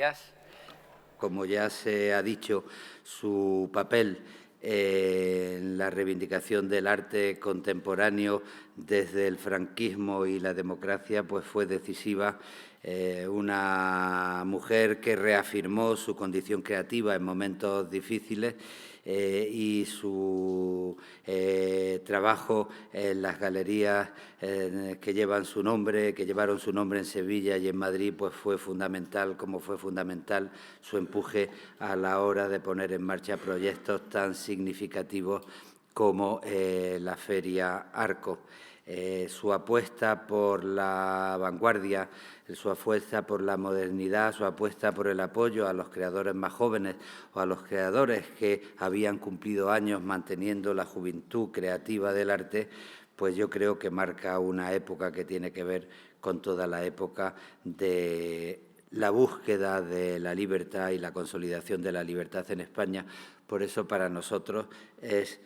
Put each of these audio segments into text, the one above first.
días. Como ya se ha dicho, su papel en la reivindicación del arte contemporáneo desde el franquismo y la democracia pues fue decisiva. Una mujer que reafirmó su condición creativa en momentos difíciles y su trabajo en las galerías que llevaron su nombre en Sevilla y en Madrid, pues fue fundamental, como fue fundamental su empuje a la hora de poner en marcha proyectos tan significativos como la Feria Arco. Su apuesta por la vanguardia, su apuesta por la modernidad, su apuesta por el apoyo a los creadores más jóvenes o a los creadores que habían cumplido años manteniendo la juventud creativa del arte, pues yo creo que marca una época que tiene que ver con toda la época de la búsqueda de la libertad y la consolidación de la libertad en España. Por eso para nosotros es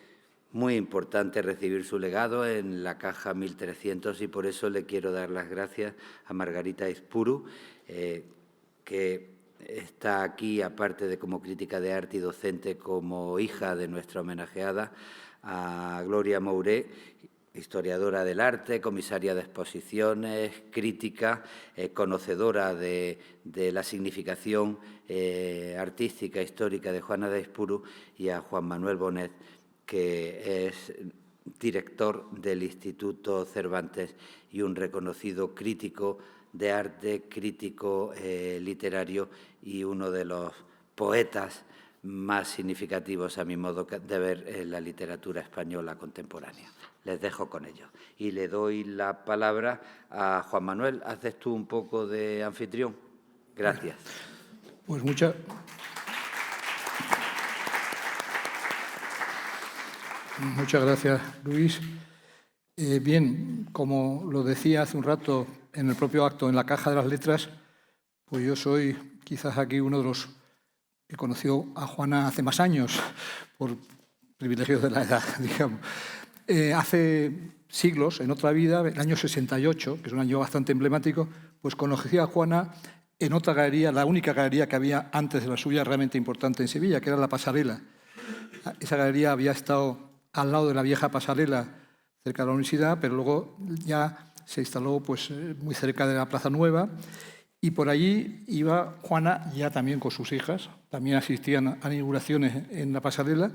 muy importante recibir su legado en la caja 1300 y por eso le quiero dar las gracias a Margarita Aizpuru, que está aquí, aparte de como crítica de arte y docente, como hija de nuestra homenajeada, a Gloria Mouré, historiadora del arte, comisaria de exposiciones, crítica, conocedora de la significación artística histórica de Juana de Aizpuru, y a Juan Manuel Bonet, que es director del Instituto Cervantes y un reconocido crítico de arte, crítico literario y uno de los poetas más significativos, a mi modo de ver, en la literatura española contemporánea. Les dejo con ello. Y le doy la palabra a Juan Manuel. ¿Haces tú un poco de anfitrión? Gracias. Pues muchas gracias, Luis. Bien, como lo decía hace un rato en el propio acto, en la Caja de las Letras, pues yo soy quizás aquí uno de los que conoció a Juana hace más años, por privilegios de la edad, digamos. Hace siglos, en otra vida, el año 68, que es un año bastante emblemático, pues conocí a Juana en otra galería, la única galería que había antes de la suya realmente importante en Sevilla, que era La Pasarela. Esa galería había estado al lado de la vieja pasarela, cerca de la universidad, pero luego ya se instaló pues, muy cerca de la Plaza Nueva, y por allí iba Juana ya también con sus hijas, también asistían a inauguraciones en la pasarela,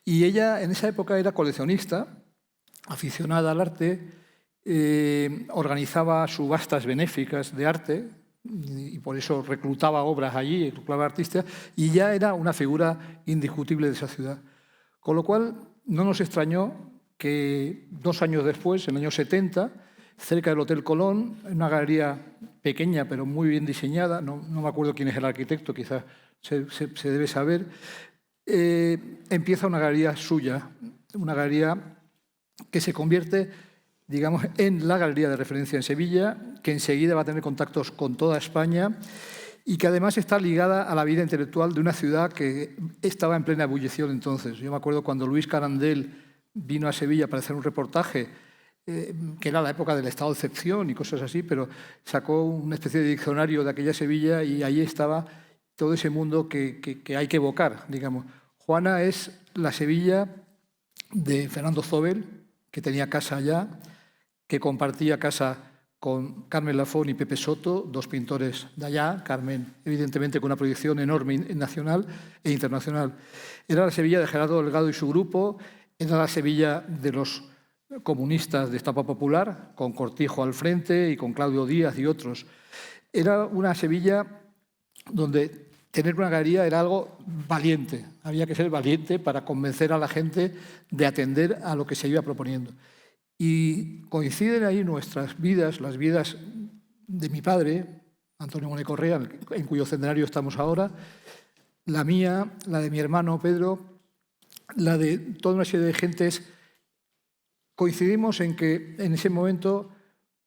y ella en esa época era coleccionista, aficionada al arte, organizaba subastas benéficas de arte, y por eso reclutaba obras allí, reclutaba artistas, y ya era una figura indiscutible de esa ciudad. Con lo cual, no nos extrañó que 2 años después, en el año 70, cerca del Hotel Colón, en una galería pequeña pero muy bien diseñada, no me acuerdo quién es el arquitecto, quizás se debe saber, empieza una galería suya, una galería que se convierte, digamos, en la galería de referencia en Sevilla, que enseguida va a tener contactos con toda España y que además está ligada a la vida intelectual de una ciudad que estaba en plena ebullición entonces. Yo me acuerdo cuando Luis Carandel vino a Sevilla para hacer un reportaje, que era la época del estado de excepción y cosas así, pero sacó una especie de diccionario de aquella Sevilla y ahí estaba todo ese mundo que hay que evocar, digamos. Juana es la Sevilla de Fernando Zobel, que tenía casa allá, que compartía casa con Carmen Lafón y Pepe Soto, 2 pintores de allá, Carmen evidentemente con una proyección enorme nacional e internacional. Era la Sevilla de Gerardo Delgado y su grupo, era la Sevilla de los comunistas de Estampa Popular, con Cortijo al frente y con Claudio Díaz y otros. Era una Sevilla donde tener una galería era algo valiente, había que ser valiente para convencer a la gente de atender a lo que se iba proponiendo. Y coinciden ahí nuestras vidas, las vidas de mi padre, Antonio Monet Correa, en cuyo centenario estamos ahora, la mía, la de mi hermano Pedro, la de toda una serie de gentes. Coincidimos en que en ese momento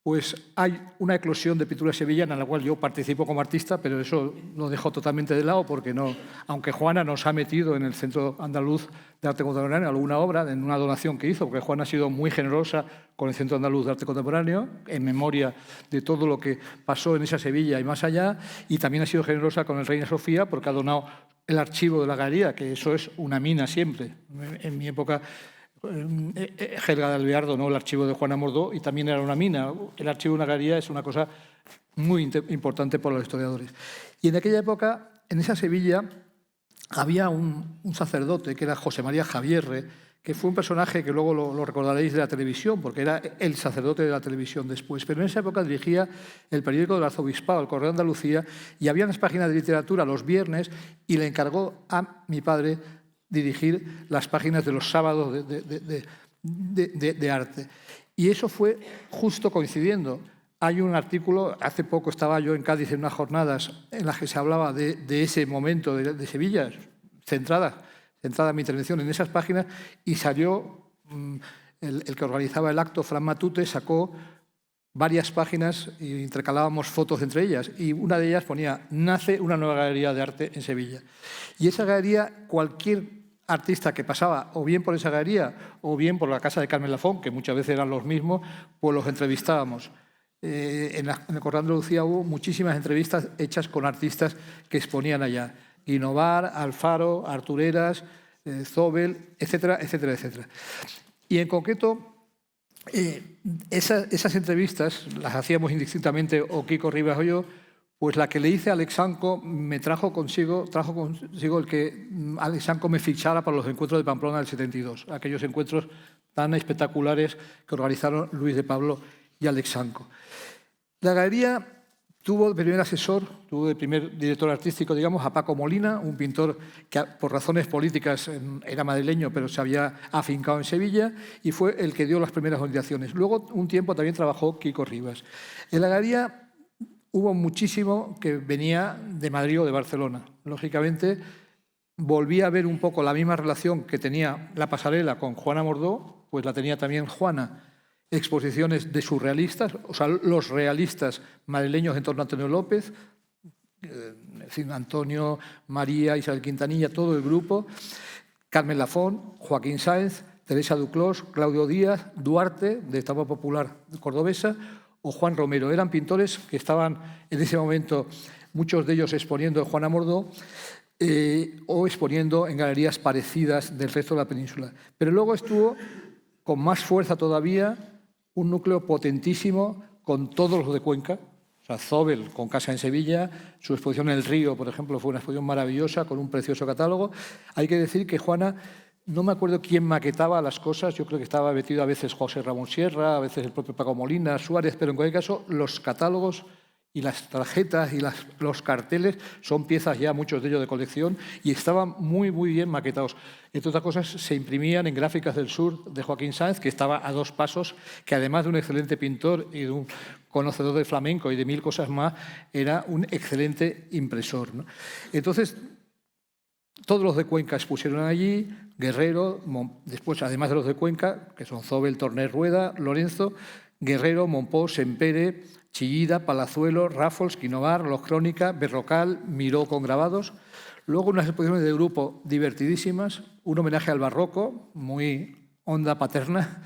pues hay una eclosión de pintura sevillana en la cual yo participo como artista, pero eso lo dejo totalmente de lado porque no, aunque Juana nos ha metido en el Centro Andaluz de Arte Contemporáneo alguna obra, en una donación que hizo, porque Juana ha sido muy generosa con el Centro Andaluz de Arte Contemporáneo, en memoria de todo lo que pasó en esa Sevilla y más allá, y también ha sido generosa con el Reina Sofía porque ha donado el archivo de la galería, que eso es una mina siempre. En mi época, Helga de Alvear donó el archivo de Juana Mordó y también era una mina. El archivo de una galería es una cosa muy importante para los historiadores. Y en aquella época, en esa Sevilla, había un sacerdote que era José María Javierre, que fue un personaje que luego lo recordaréis de la televisión, porque era el sacerdote de la televisión después. Pero en esa época dirigía el periódico del Arzobispado, el Correo de Andalucía, y había unas páginas de literatura los viernes y le encargó a mi padre dirigir las páginas de los sábados de arte. Y eso fue justo coincidiendo. Hay un artículo, hace poco estaba yo en Cádiz en unas jornadas en las que se hablaba de ese momento de Sevilla, centrada mi intervención en esas páginas, y salió el que organizaba el acto, Fran Matute, sacó varias páginas e intercalábamos fotos entre ellas, y una de ellas ponía: nace una nueva galería de arte en Sevilla. Y esa galería, cualquier artista que pasaba o bien por esa galería o bien por la casa de Carmen Lafón, que muchas veces eran los mismos, pues los entrevistábamos. En el Correo de Andalucía hubo muchísimas entrevistas hechas con artistas que exponían allá. Guinovar, Alfaro, Artureras, Zobel, etcétera, etcétera, etcétera. Y en concreto, esas entrevistas las hacíamos indistintamente o Kiko Rivas o yo. Pues la que le hice a Alex Sanco me trajo consigo el que Alex Sanco me fichara para los encuentros de Pamplona del 72, aquellos encuentros tan espectaculares que organizaron Luis de Pablo y Alex Sanco. La galería tuvo de primer asesor, tuvo de primer director artístico, digamos, a Paco Molina, un pintor que por razones políticas era madrileño, pero se había afincado en Sevilla, y fue el que dio las primeras orientaciones. Luego, un tiempo también trabajó Kiko Rivas. En la galería hubo muchísimo que venía de Madrid o de Barcelona. Lógicamente, volví a ver un poco la misma relación que tenía la pasarela con Juana Mordó, pues la tenía también Juana. Exposiciones de surrealistas, o sea, los realistas madrileños en torno a Antonio López, Antonio, María, Isabel Quintanilla, todo el grupo, Carmen Lafón, Joaquín Sáenz, Teresa Duclos, Claudio Díaz, Duarte, de Etapa Popular cordobesa, o Juan Romero. Eran pintores que estaban en ese momento, muchos de ellos exponiendo en Juana Mordó o exponiendo en galerías parecidas del resto de la península. Pero luego estuvo con más fuerza todavía un núcleo potentísimo con todos los de Cuenca. O sea, Zobel con casa en Sevilla, su exposición en El Río, por ejemplo, fue una exposición maravillosa con un precioso catálogo. Hay que decir que Juana, no me acuerdo quién maquetaba las cosas, yo creo que estaba metido a veces José Ramón Sierra, a veces el propio Paco Molina, Suárez, pero en cualquier caso los catálogos y las tarjetas y los carteles son piezas ya, muchos de ellos de colección, y estaban muy, muy bien maquetados. Entre otras cosas, se imprimían en Gráficas del Sur de Joaquín Sáenz, que estaba a 2 pasos, que además de un excelente pintor y de un conocedor del flamenco y de 1000 cosas más, era un excelente impresor, ¿no? Entonces, todos los de Cuenca expusieron allí, Guerrero, después, además de los de Cuenca, que son Zobel, Torner, Rueda, Lorenzo, Guerrero, Monpó, Sempere, Chillida, Palazuelo, Rafols, Guinovar, Los Crónica, Berrocal, Miró con grabados. Luego unas exposiciones de grupo divertidísimas, un homenaje al barroco, muy onda paterna,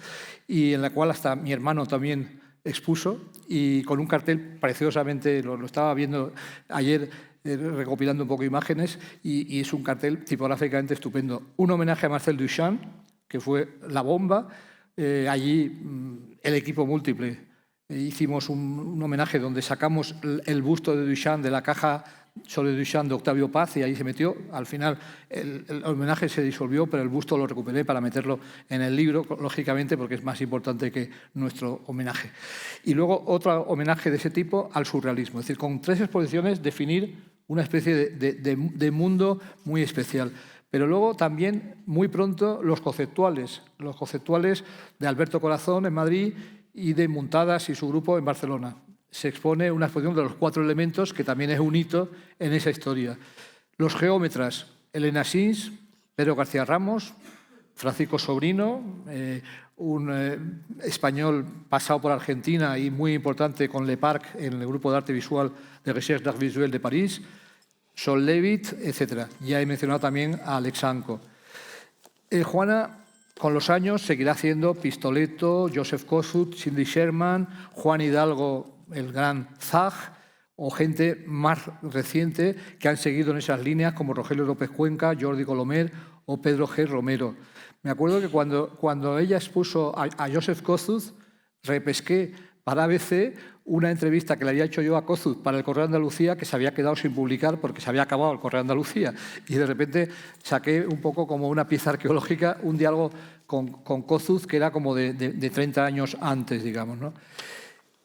y en la cual hasta mi hermano también expuso, y con un cartel preciosamente, lo estaba viendo ayer, recopilando un poco imágenes, y es un cartel tipográficamente estupendo. Un homenaje a Marcel Duchamp, que fue la bomba, allí el equipo múltiple. Hicimos un homenaje donde sacamos el busto de Duchamp de la caja sobre Duchamp de Octavio Paz, y ahí se metió. Al final el homenaje se disolvió, pero el busto lo recuperé para meterlo en el libro, lógicamente, porque es más importante que nuestro homenaje. Y luego otro homenaje de ese tipo al surrealismo. Es decir, con 3 exposiciones definir una especie de mundo muy especial. Pero luego también, muy pronto, los conceptuales de Alberto Corazón en Madrid y de Muntadas y su grupo en Barcelona. Se expone una exposición de los 4 elementos, que también es un hito en esa historia. Los geómetras, Elena Sins, Pedro García Ramos, Francisco Sobrino, un español pasado por Argentina y muy importante con Le Parc en el grupo de arte visual de Recherche d'Art Visuel de París, Sol Levitt, etc. Ya he mencionado también a Alex Anco. Juana, con los años, seguirá haciendo Pistoletto, Joseph Kosuth, Cindy Sherman, Juan Hidalgo, el gran Zag, o gente más reciente que han seguido en esas líneas, como Rogelio López Cuenca, Jordi Colomer o Pedro G. Romero. Me acuerdo que cuando ella expuso a Joseph Kosuth, repesqué para ABC una entrevista que le había hecho yo a Kosuth para el Correo de Andalucía, que se había quedado sin publicar porque se había acabado el Correo de Andalucía. Y de repente saqué un poco como una pieza arqueológica, un diálogo con Kosuth que era como de 30 años antes, digamos, ¿no?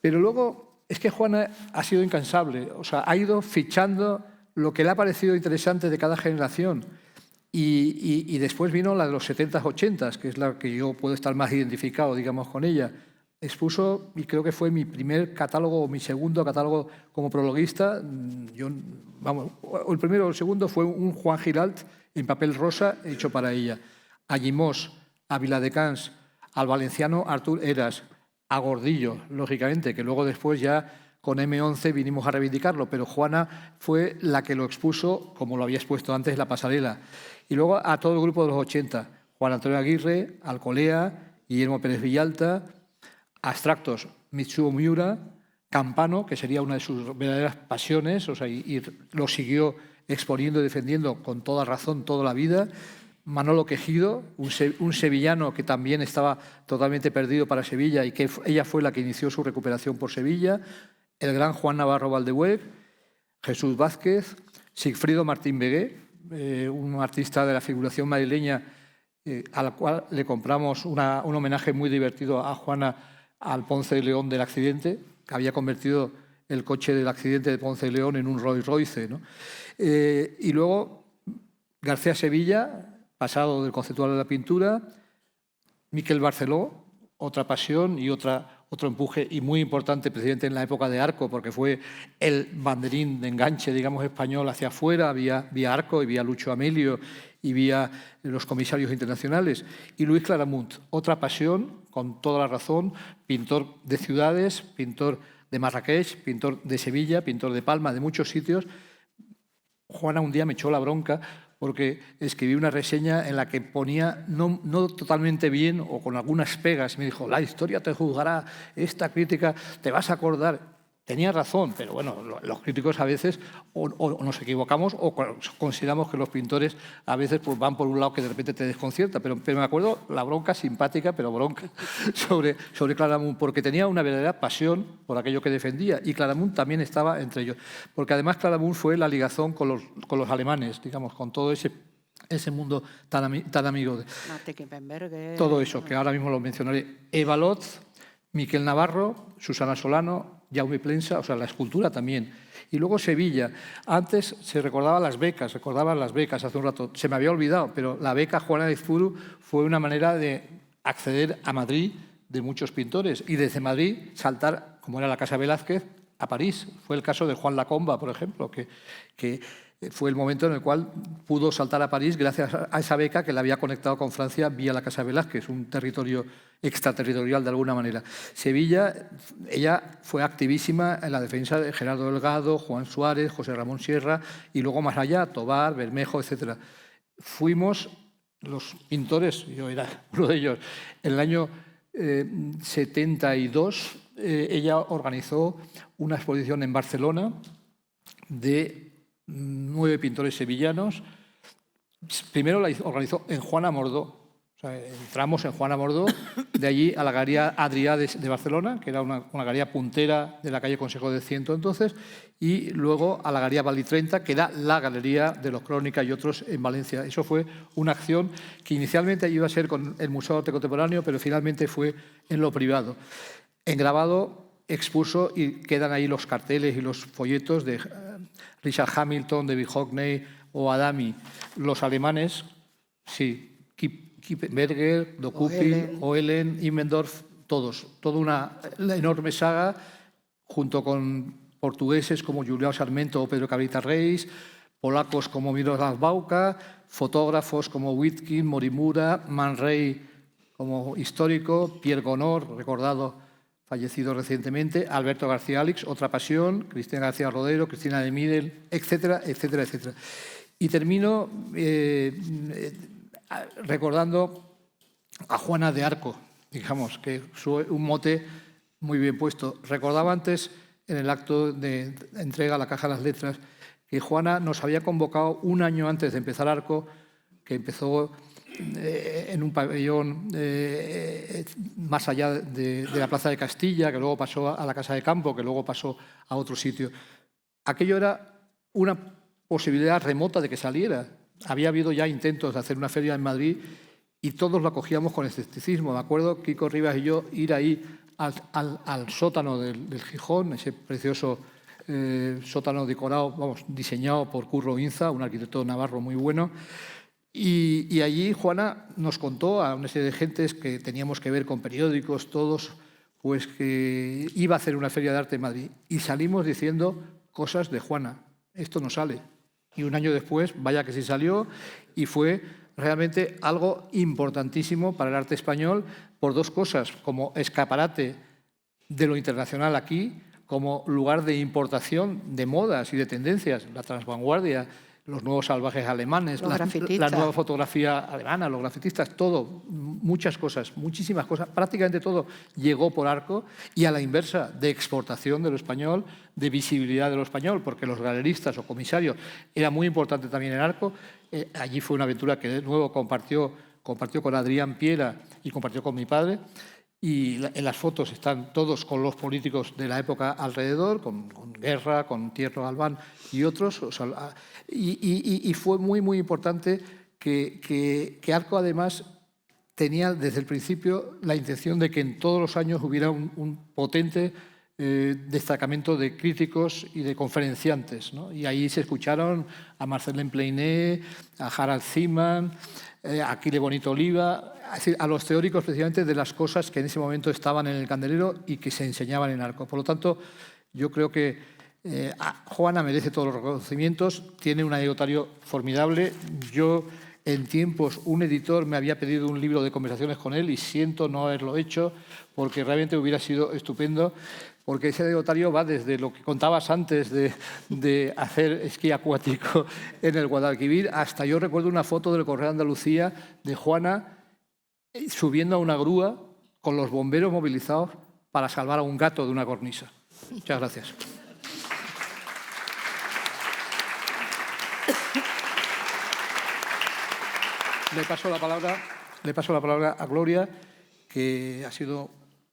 Pero luego es que Juana ha sido incansable, o sea, ha ido fichando lo que le ha parecido interesante de cada generación. Y después vino la de los 70s, 80s, que es la que yo puedo estar más identificado, digamos, con ella. Expuso, y creo que fue mi primer catálogo, o mi segundo catálogo como prologuista. El primero o el segundo fue un Juan Giralt en papel rosa hecho para ella. A Gimós, a Viladecans, al valenciano Artur Heras, a Gordillo, lógicamente, que luego después ya con M11 vinimos a reivindicarlo, pero Juana fue la que lo expuso, como lo había expuesto antes, la pasarela. Y luego a todo el grupo de los 80, Juan Antonio Aguirre, Alcolea, Guillermo Pérez Villalta, abstractos, Mitsuo Miura, Campano, que sería una de sus verdaderas pasiones, o sea, y lo siguió exponiendo y defendiendo con toda razón toda la vida. Manolo Quejido, un sevillano que también estaba totalmente perdido para Sevilla y que ella fue la que inició su recuperación por Sevilla. El gran Juan Navarro Valdeweb, Jesús Vázquez, Sigfrido Martín Begué, un artista de la figuración madrileña al cual le compramos un homenaje muy divertido a Juana al Ponce de León del accidente, que había convertido el coche del accidente de Ponce de León en un Rolls Royce, ¿no? Y luego García Sevilla, pasado del conceptual a la pintura, Miquel Barceló, otra pasión y otro empuje y muy importante, presidente en la época de Arco, porque fue el banderín de enganche, digamos, español hacia afuera, vía Arco y vía Lucho Amelio y vía los comisarios internacionales. Y Luis Claramunt, otra pasión, con toda la razón, pintor de ciudades, pintor de Marrakech, pintor de Sevilla, pintor de Palma, de muchos sitios. Juana un día me echó la bronca porque escribí una reseña en la que ponía no totalmente bien o con algunas pegas. Me dijo, la historia te juzgará, esta crítica te vas a acordar. Tenía razón, pero bueno, los críticos a veces o nos equivocamos o consideramos que los pintores a veces pues, van por un lado que de repente te desconcierta. Pero me acuerdo la bronca simpática, pero bronca, sobre Claramunt, porque tenía una verdadera pasión por aquello que defendía. Y Claramunt también estaba entre ellos. Porque además Claramunt fue la ligazón con los alemanes, digamos, con todo ese mundo tan amigo de... Todo eso, que ahora mismo lo mencionaré. Eva Lotz, Miquel Navarro, Susana Solano, Jaume Plensa, o sea, la escultura también. Y luego Sevilla. Antes se recordaban las becas hace un rato. Se me había olvidado, pero la beca Juana de Izpuru fue una manera de acceder a Madrid de muchos pintores y desde Madrid saltar, como era la Casa Velázquez, a París. Fue el caso de Juan Lacomba, por ejemplo, que fue el momento en el cual pudo saltar a París gracias a esa beca que la había conectado con Francia vía la Casa Velázquez, un territorio extraterritorial de alguna manera. Sevilla, ella fue activísima en la defensa de Gerardo Delgado, Juan Suárez, José Ramón Sierra y luego más allá, Tobar, Bermejo, etc. Fuimos los pintores, yo era uno de ellos, en el año 72 ella organizó una exposición en Barcelona de 9 pintores sevillanos. Primero la organizó en Juana Mordó. O sea, entramos en Juana Mordó, de allí a la Galería Adrià de Barcelona, que era una galería puntera de la calle Consejo de Ciento entonces, y luego a la Galería Valí 30, que era la galería de los Crónica y otros en Valencia. Eso fue una acción que inicialmente iba a ser con el Museo de Arte Contemporáneo, pero finalmente fue en lo privado. En grabado expuso y quedan ahí los carteles y los folletos de Richard Hamilton, David Hockney o Adami. Los alemanes, sí, Kippenberger, Dokupil, Oehlen, Immendorf, todos. Toda una enorme saga, junto con portugueses como Julião Sarmento o Pedro Cabrita Reis, polacos como Miroslav Bauka, fotógrafos como Witkin, Morimura, Man Ray como histórico, Pierre Gonor, recordado, fallecido recientemente, Alberto García Alix, Otra pasión, Cristina García Rodero, Cristina de Midel, etcétera, etcétera, etcétera. Y termino recordando a Juana de Arco, digamos, que un mote muy bien puesto. Recordaba antes, en el acto de entrega a la Caja de las Letras, que Juana nos había convocado un año antes de empezar Arco, que empezó en un pabellón más allá de la Plaza de Castilla, que luego pasó a la Casa de Campo, que luego pasó a otro sitio. Aquello era una posibilidad remota de que saliera. Había habido ya intentos de hacer una feria en Madrid y todos lo acogíamos con escepticismo. Me acuerdo, Kiko Rivas y yo, ir ahí al sótano del Gijón, ese precioso sótano decorado, vamos, diseñado por Curro Inza, un arquitecto navarro muy bueno. Y allí Juana nos contó a una serie de gentes que teníamos que ver con periódicos, todos, pues que iba a hacer una feria de arte en Madrid. Y salimos diciendo cosas de Juana. Esto no sale. Y un año después, vaya que sí salió, y fue realmente algo importantísimo para el arte español por dos cosas: como escaparate de lo internacional aquí, como lugar de importación de modas y de tendencias, la transvanguardia, los nuevos salvajes alemanes, la nueva fotografía alemana, los grafitistas, todo, muchas cosas, muchísimas cosas, prácticamente todo llegó por Arco, y a la inversa, de exportación de lo español, de visibilidad de lo español, porque los galeristas o comisarios era muy importante también en Arco. Allí fue una aventura que de nuevo compartió con Adrián Piera y compartió con mi padre. Y en las fotos están todos con los políticos de la época alrededor, con Guerra, con Tierno Galván y otros. O sea, y fue muy, muy importante que Arco, además, tenía desde el principio la intención de que en todos los años hubiera un potente destacamento de críticos y de conferenciantes, ¿no? Y ahí se escucharon a Marcel Pleiné, a Harald Ziemann, a Aquile Bonito Oliva, a los teóricos precisamente de las cosas que en ese momento estaban en el candelero y que se enseñaban en Arco. Por lo tanto, yo creo que Juana merece todos los reconocimientos, tiene un anecdotario formidable. Yo, en tiempos, un editor me había pedido un libro de conversaciones con él y siento no haberlo hecho, porque realmente hubiera sido estupendo, porque ese anecdotario va desde lo que contabas antes de hacer esquí acuático en el Guadalquivir, hasta yo recuerdo una foto del Correo de Andalucía de Juana subiendo a una grúa con los bomberos movilizados para salvar a un gato de una cornisa. Muchas gracias. Le paso la palabra a Gloria, que ha sido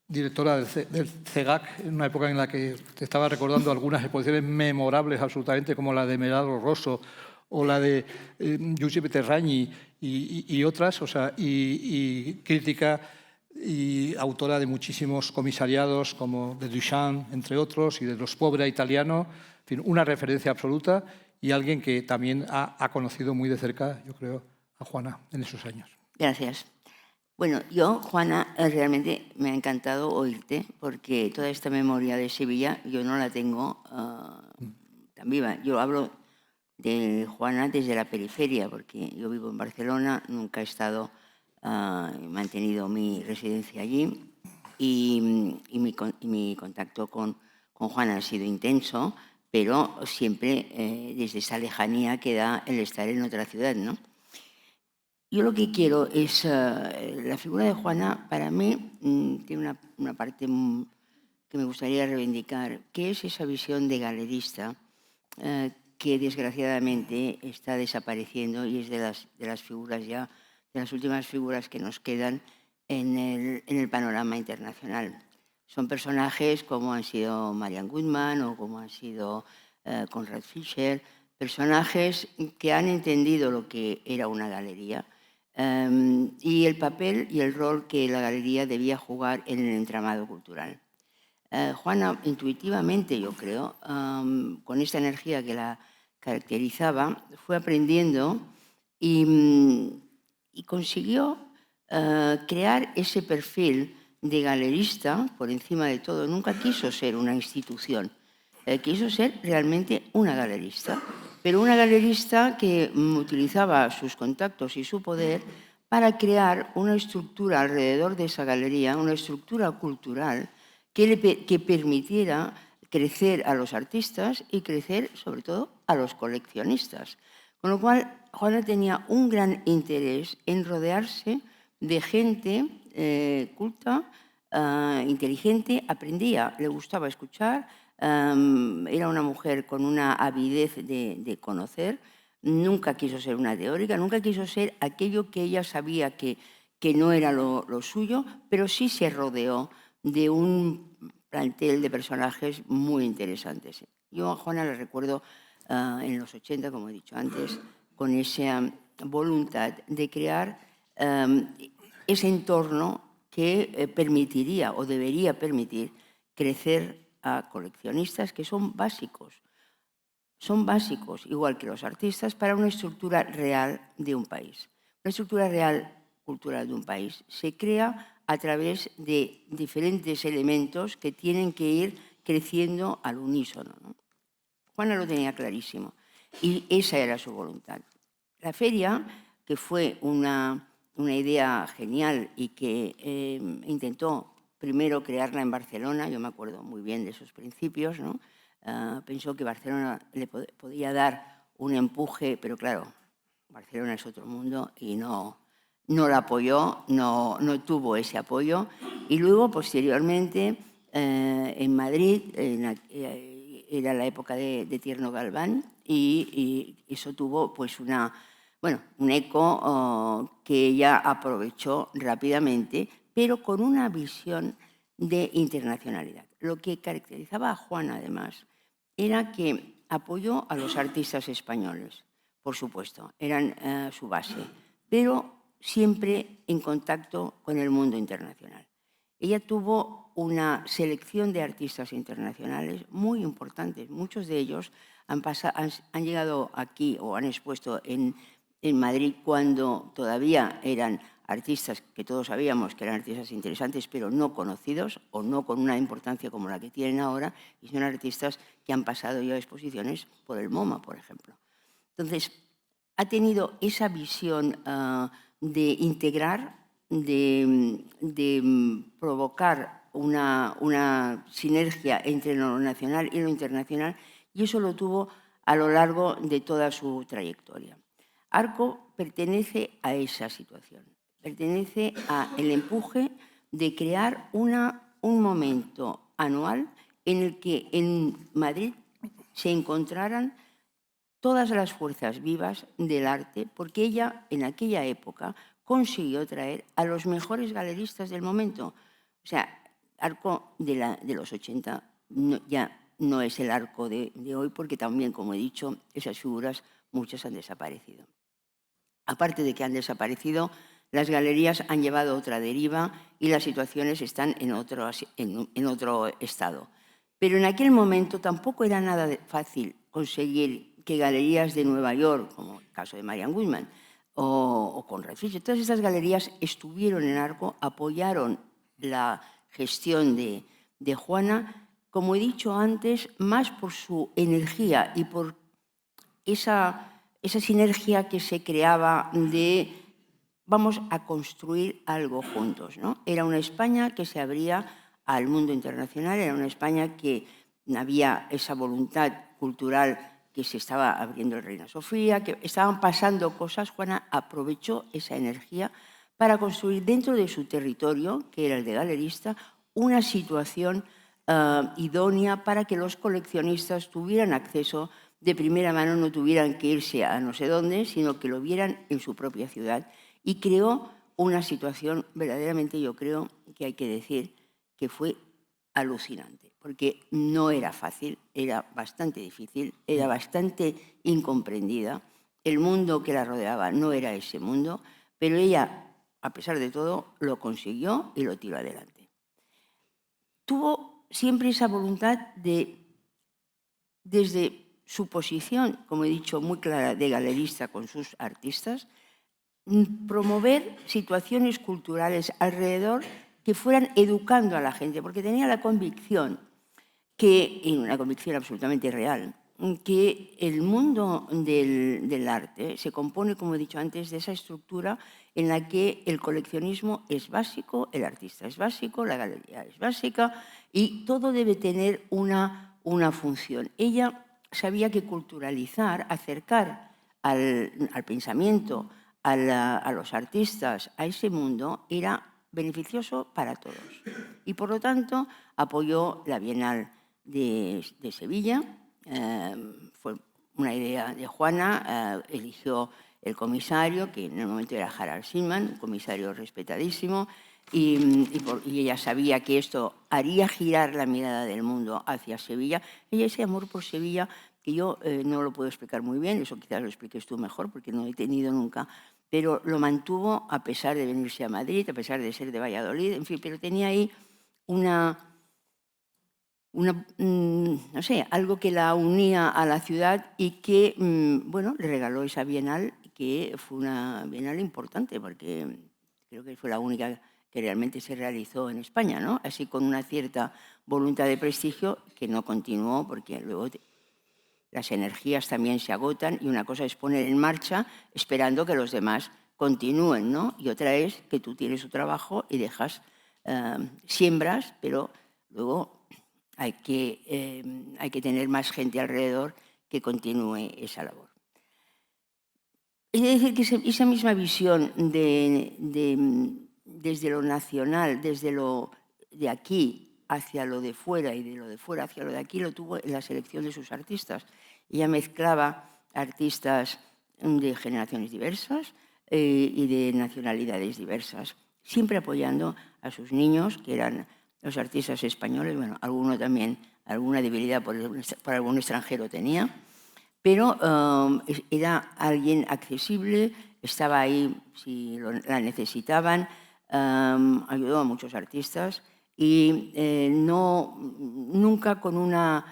directora del CEGAC en una época en la que te estaba recordando algunas exposiciones memorables absolutamente, como la de Merado Rosso o la de Giuseppe Terragni y otras, o sea, y crítica y autora de muchísimos comisariados como de Duchamp, entre otros, y de Los Pobres italianos, en fin, una referencia absoluta y alguien que también ha conocido muy de cerca, yo creo, a Juana en esos años. Gracias. Bueno, yo, Juana, realmente me ha encantado oírte, porque toda esta memoria de Sevilla yo no la tengo tan viva. Yo hablo de Juana desde la periferia, porque yo vivo en Barcelona, nunca he estado, he mantenido mi residencia allí, y mi contacto con Juana ha sido intenso, pero siempre desde esa lejanía que da el estar en otra ciudad, ¿no? Yo lo que quiero es, la figura de Juana para mí tiene una parte que me gustaría reivindicar, que es esa visión de galerista que desgraciadamente está desapareciendo y es de las figuras ya, de las últimas figuras que nos quedan en el panorama internacional. Son personajes como han sido Marianne Goodman o como han sido Conrad Fischer, personajes que han entendido lo que era una galería, y el papel y el rol que la galería debía jugar en el entramado cultural. Juana, intuitivamente, yo creo, con esta energía que la caracterizaba, fue aprendiendo y consiguió crear ese perfil de galerista por encima de todo. Nunca quiso ser una institución, quiso ser realmente una galerista. pero una galerista que utilizaba sus contactos y su poder para crear una estructura alrededor de esa galería, una estructura cultural que permitiera crecer a los artistas y crecer, sobre todo, a los coleccionistas. Con lo cual, Juana tenía un gran interés en rodearse de gente culta, inteligente, aprendía, le gustaba escuchar, era una mujer con una avidez de conocer, nunca quiso ser una teórica, nunca quiso ser aquello que ella sabía que no era lo suyo, pero sí se rodeó de un plantel de personajes muy interesantes. Yo a Juana la recuerdo en los 80, como he dicho antes, con esa voluntad de crear ese entorno que permitiría o debería permitir crecer a coleccionistas que son básicos, igual que los artistas, para una estructura real de un país. Una estructura real cultural de un país se crea a través de diferentes elementos que tienen que ir creciendo al unísono, ¿no? Juana lo tenía clarísimo y esa era su voluntad. La feria, que fue una idea genial y que intentó primero crearla en Barcelona, yo me acuerdo muy bien de sus principios, ¿no? Pensó que Barcelona le podía dar un empuje, pero claro, Barcelona es otro mundo y no la apoyó, no tuvo ese apoyo. Y luego, posteriormente, en Madrid, era la época de Tierno Galván y eso tuvo pues un eco que ella aprovechó rápidamente, pero con una visión de internacionalidad. Lo que caracterizaba a Juana, además, era que apoyó a los artistas españoles, por supuesto, eran su base, pero siempre en contacto con el mundo internacional. Ella tuvo una selección de artistas internacionales muy importantes. Muchos de ellos han llegado aquí o han expuesto en Madrid cuando todavía eran artistas que todos sabíamos que eran artistas interesantes, pero no conocidos o no con una importancia como la que tienen ahora, y son artistas que han pasado ya exposiciones por el MoMA, por ejemplo. Entonces, ha tenido esa visión de integrar, de provocar una sinergia entre lo nacional y lo internacional, y eso lo tuvo a lo largo de toda su trayectoria. Arco pertenece a esa situación, pertenece al empuje de crear un momento anual en el que en Madrid se encontraran todas las fuerzas vivas del arte, porque ella en aquella época consiguió traer a los mejores galeristas del momento. O sea, Arco de los 80 ya no es el Arco de hoy, porque también, como he dicho, esas figuras muchas han desaparecido. Aparte de que han desaparecido, las galerías han llevado otra deriva y las situaciones están en otro estado. Pero en aquel momento tampoco era nada fácil conseguir que galerías de Nueva York, como el caso de Marian Wittmann, o Conrad Fischer, todas estas galerías estuvieron en Arco, apoyaron la gestión de Juana, como he dicho antes, más por su energía y por esa sinergia que se creaba de vamos a construir algo juntos, ¿no? Era una España que se abría al mundo internacional, era una España que había esa voluntad cultural que se estaba abriendo el Reina Sofía, que estaban pasando cosas. Juana aprovechó esa energía para construir dentro de su territorio, que era el de galerista, una situación idónea para que los coleccionistas tuvieran acceso de primera mano, no tuvieran que irse a no sé dónde, sino que lo vieran en su propia ciudad. Y creó una situación verdaderamente, yo creo que hay que decir, que fue alucinante, porque no era fácil, era bastante difícil, era bastante incomprendida. El mundo que la rodeaba no era ese mundo, pero ella, a pesar de todo, lo consiguió y lo tiró adelante. Tuvo siempre esa voluntad de, desde su posición, como he dicho, muy clara de galerista con sus artistas, promover situaciones culturales alrededor que fueran educando a la gente, porque tenía la convicción, que, y una convicción absolutamente real, que el mundo del arte se compone, como he dicho antes, de esa estructura en la que el coleccionismo es básico, el artista es básico, la galería es básica y todo debe tener una función. Ella sabía que culturalizar, acercar al pensamiento, a los artistas, a ese mundo, era beneficioso para todos. Y por lo tanto apoyó la Bienal de Sevilla. Fue una idea de Juana, eligió el comisario, que en el momento era Harald Siemann, un comisario respetadísimo, y ella sabía que esto haría girar la mirada del mundo hacia Sevilla. Ella, ese amor por Sevilla, que yo no lo puedo explicar muy bien, eso quizás lo expliques tú mejor, porque no he tenido nunca, pero lo mantuvo a pesar de venirse a Madrid, a pesar de ser de Valladolid, en fin, pero tenía ahí no sé, algo que la unía a la ciudad y que, bueno, le regaló esa bienal, que fue una bienal importante, porque creo que fue la única que realmente se realizó en España, ¿no? Así con una cierta voluntad de prestigio que no continuó, porque luego las energías también se agotan y una cosa es poner en marcha esperando que los demás continúen, ¿no? Y otra es que tú tienes tu trabajo y dejas, siembras, pero luego hay que tener más gente alrededor que continúe esa labor. Es decir, que esa misma visión desde lo nacional, desde lo de aquí hacia lo de fuera y de lo de fuera hacia lo de aquí, lo tuvo en la selección de sus artistas. Ella mezclaba artistas de generaciones diversas y de nacionalidades diversas, siempre apoyando a sus niños, que eran los artistas españoles. Bueno, alguno también, alguna debilidad por algún extranjero tenía, pero era alguien accesible, estaba ahí si la necesitaban, ayudó a muchos artistas y nunca con una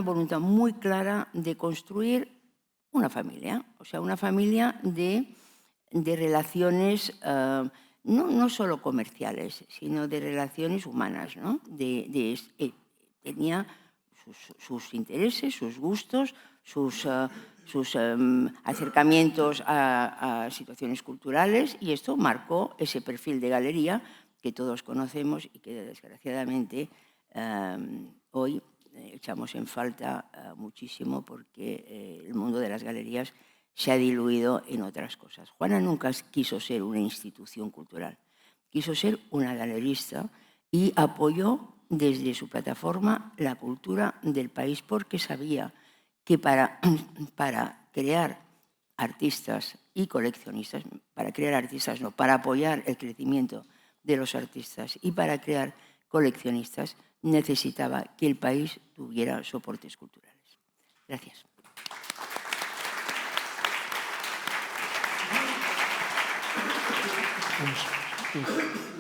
voluntad muy clara de construir una familia, o sea, una familia de relaciones no solo comerciales, sino de relaciones humanas, ¿no? Tenía sus intereses, sus gustos, sus acercamientos a situaciones culturales, y esto marcó ese perfil de galería que todos conocemos y que desgraciadamente hoy echamos en falta muchísimo, porque el mundo de las galerías se ha diluido en otras cosas. Juana nunca quiso ser una institución cultural, quiso ser una galerista y apoyó desde su plataforma la cultura del país, porque sabía que para crear artistas y coleccionistas, para apoyar el crecimiento de los artistas y para crear coleccionistas, necesitaba que el país tuviera soportes culturales. Gracias.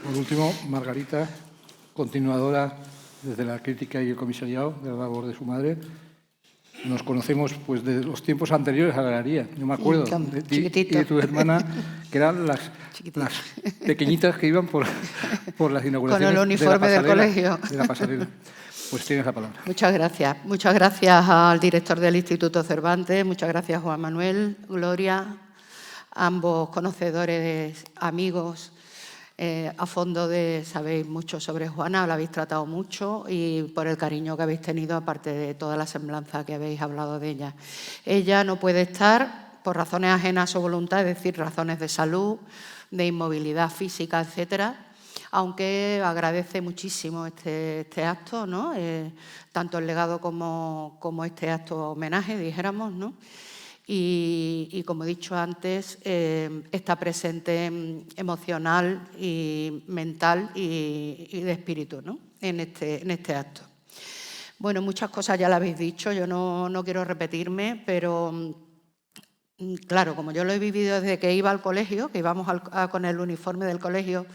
Por último, Margarita, continuadora desde la crítica y el comisariado de la labor de su madre. Nos conocemos pues de los tiempos anteriores a la galería. Yo me acuerdo de ti y de tu hermana, que eran las pequeñitas que iban por las inauguraciones. Con el uniforme del colegio. De la pasarela. Pues tienes la palabra. Muchas gracias. Muchas gracias al director del Instituto Cervantes, muchas gracias Juan Manuel, Gloria, ambos conocedores, amigos. A fondo sabéis mucho sobre Juana, la habéis tratado mucho, y por el cariño que habéis tenido, aparte de toda la semblanza que habéis hablado de ella. Ella no puede estar por razones ajenas a su voluntad, es decir, razones de salud, de inmovilidad física, etcétera, aunque agradece muchísimo este acto, ¿no? Tanto el legado como este acto homenaje, dijéramos, ¿no? Y como he dicho antes, está presente emocional y mental y de espíritu, ¿no? en este acto. Bueno, muchas cosas ya las habéis dicho, yo no quiero repetirme, pero claro, como yo lo he vivido desde que iba al colegio, que íbamos con el uniforme del colegio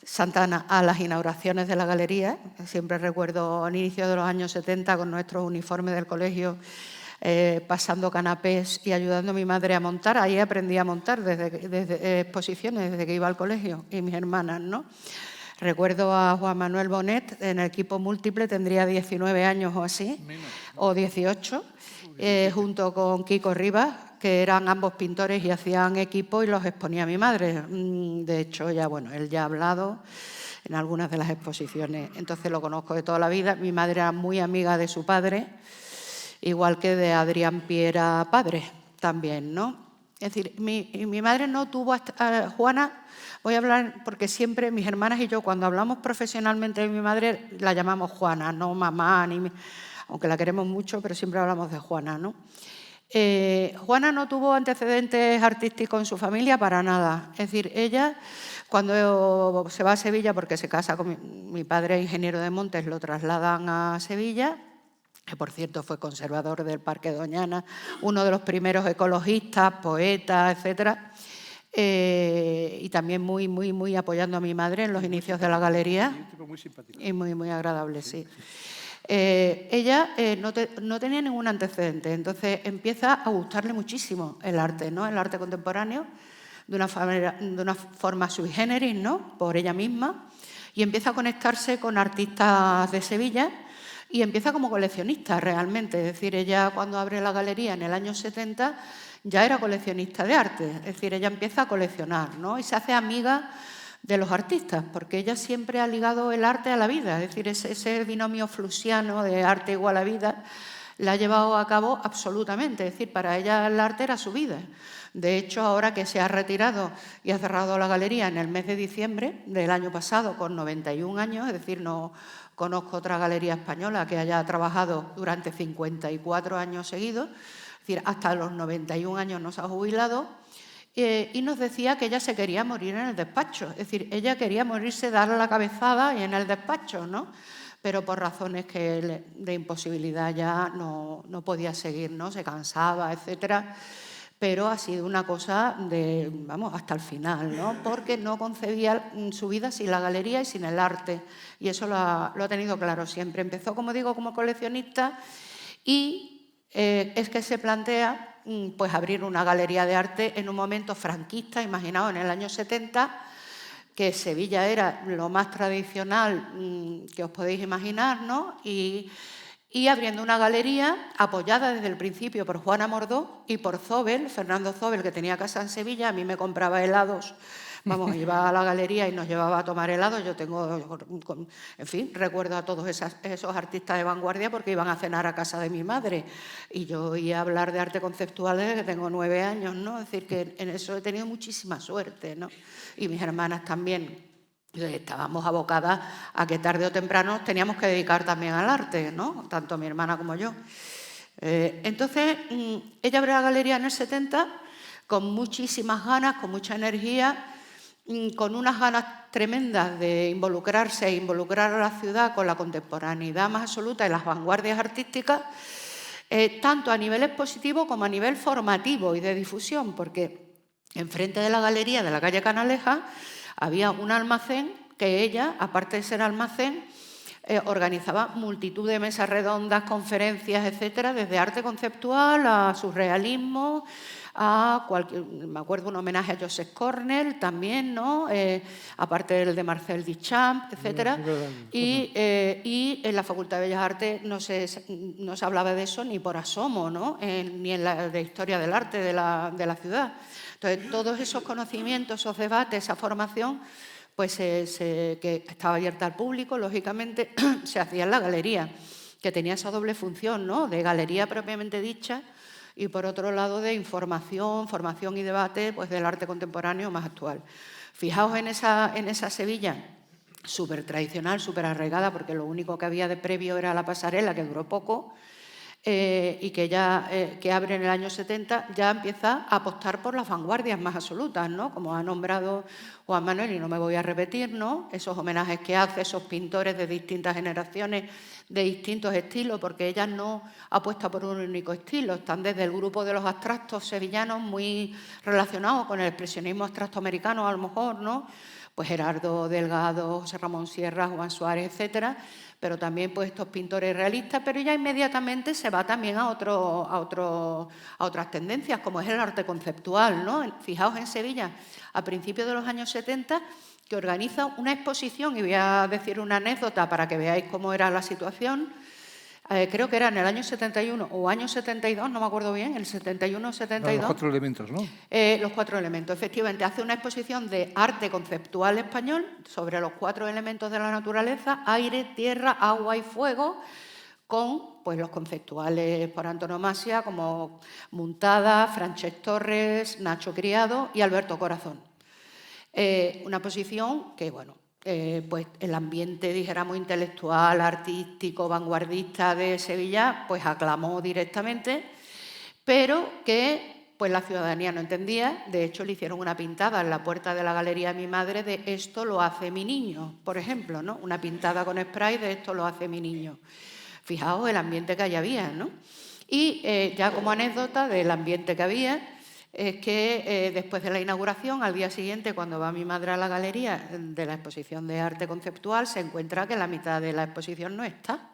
Santa Ana a las inauguraciones de la galería, siempre recuerdo al inicio de los años 70 con nuestros uniformes del colegio, pasando canapés y ayudando a mi madre a montar. Ahí aprendí a montar desde exposiciones, desde que iba al colegio, y mis hermanas, ¿no? Recuerdo a Juan Manuel Bonet en el equipo múltiple, tendría 19 años o así, o 18, junto con Kiko Rivas, que eran ambos pintores y hacían equipo y los exponía mi madre. De hecho, él ya ha hablado en algunas de las exposiciones, entonces lo conozco de toda la vida. Mi madre era muy amiga de su padre, igual que de Adrián Piera padre también, ¿no? Es decir, mi madre no tuvo Juana, voy a hablar porque siempre mis hermanas y yo cuando hablamos profesionalmente de mi madre la llamamos Juana, no mamá, aunque la queremos mucho, pero siempre hablamos de Juana, ¿no? Juana no tuvo antecedentes artísticos en su familia para nada. Es decir, ella cuando se va a Sevilla, porque se casa con mi padre, ingeniero de montes, lo trasladan a Sevilla, que por cierto fue conservador del Parque Doñana, uno de los primeros ecologistas, poetas, etcétera, y también muy apoyando a mi madre en los inicios de la galería. Un tipo muy simpático. Y muy agradable, sí. Ella no tenía ningún antecedente, entonces empieza a gustarle muchísimo el arte, ¿no? El arte contemporáneo, de una forma sui generis, ¿no? Por ella misma, y empieza a conectarse con artistas de Sevilla y empieza como coleccionista realmente. Es decir, ella cuando abre la galería en el año 70 ya era coleccionista de arte, es decir, ella empieza a coleccionar, ¿no? Y se hace amiga de los artistas, porque ella siempre ha ligado el arte a la vida, es decir, ese binomio fluxiano de arte igual a vida la ha llevado a cabo absolutamente, es decir, para ella el arte era su vida. De hecho, ahora que se ha retirado y ha cerrado la galería en el mes de diciembre del año pasado con 91 años, es decir, no conozco otra galería española que haya trabajado durante 54 años seguidos, es decir, hasta los 91 años no se ha jubilado, y nos decía que ella se quería morir en el despacho, es decir, ella quería morirse, darle la cabezada y en el despacho, ¿no? Pero por razones de imposibilidad ya no podía seguir, ¿no? Se cansaba, etcétera. Pero ha sido una cosa hasta el final, ¿no? Porque no concebía su vida sin la galería y sin el arte. Y eso lo ha tenido claro siempre. Empezó, como digo, como coleccionista y es que se plantea pues abrir una galería de arte en un momento franquista, imaginaos, en el año 70, que Sevilla era lo más tradicional que os podéis imaginar, ¿no? Y abriendo una galería apoyada desde el principio por Juana Mordó y por Zobel, Fernando Zobel, que tenía casa en Sevilla. A mí me compraba helados, iba a la galería y nos llevaba a tomar helados. Yo tengo, en fin, recuerdo a todos esos artistas de vanguardia porque iban a cenar a casa de mi madre. Y yo oía hablar de arte conceptual desde que tengo 9 años, ¿no? Es decir, que en eso he tenido muchísima suerte, ¿no? Y mis hermanas también. Estábamos abocadas a que tarde o temprano nos teníamos que dedicar también al arte, ¿no? Tanto mi hermana como yo. Entonces, ella abrió la galería en el 70 con muchísimas ganas, con mucha energía, con unas ganas tremendas de involucrarse e involucrar a la ciudad con la contemporaneidad más absoluta y las vanguardias artísticas, tanto a nivel expositivo como a nivel formativo y de difusión, porque enfrente de la galería de la calle Canalejas había un almacén que ella, aparte de ser almacén, organizaba multitud de mesas redondas, conferencias, etcétera, desde arte conceptual a surrealismo, me acuerdo un homenaje a Joseph Cornell también, ¿no? Aparte del de Marcel Duchamp, etcétera. Y en la Facultad de Bellas Artes no se hablaba de eso ni por asomo, ¿no? Ni en la de Historia del Arte de la ciudad. Entonces, todos esos conocimientos, esos debates, esa formación, pues que estaba abierta al público, lógicamente, se hacía en la galería, que tenía esa doble función, ¿no? De galería propiamente dicha y, por otro lado, de información, formación y debate pues, del arte contemporáneo más actual. Fijaos en esa Sevilla súper tradicional, súper arraigada, porque lo único que había de previo era la pasarela, que duró poco, y que ya que abre en el año 70, ya empieza a apostar por las vanguardias más absolutas, ¿no? Como ha nombrado Juan Manuel, y no me voy a repetir, ¿no? Esos homenajes que hace, esos pintores de distintas generaciones, de distintos estilos, porque ella no apuesta por un único estilo, están desde el grupo de los abstractos sevillanos, muy relacionados con el expresionismo abstracto americano, a lo mejor, ¿no? Pues Gerardo Delgado, José Ramón Sierra, Juan Suárez, etcétera, pero también pues estos pintores realistas, pero ya inmediatamente se va también a otras tendencias, como es el arte conceptual, ¿no? Fijaos en Sevilla, a principios de los años 70, que organiza una exposición, y voy a decir una anécdota para que veáis cómo era la situación. Creo que era en el año 71 o año 72, no me acuerdo bien, el 71 o 72. Los 4 elementos, ¿no? Los 4 elementos, efectivamente. Hace una exposición de arte conceptual español sobre los 4 elementos de la naturaleza: aire, tierra, agua y fuego, con pues, los conceptuales por antonomasia como Muntada, Francesc Torres, Nacho Criado y Alberto Corazón. Una exposición que, bueno, pues el ambiente, dijéramos, intelectual, artístico, vanguardista de Sevilla, pues aclamó directamente, pero que pues la ciudadanía no entendía. De hecho, le hicieron una pintada en la puerta de la galería de mi madre de "esto lo hace mi niño", por ejemplo, ¿no? Una pintada con spray de "esto lo hace mi niño". Fijaos el ambiente que allá había, ¿no? Y ya como anécdota del ambiente que había, es que después de la inauguración, al día siguiente, cuando va mi madre a la galería de la exposición de arte conceptual, se encuentra que la mitad de la exposición no está.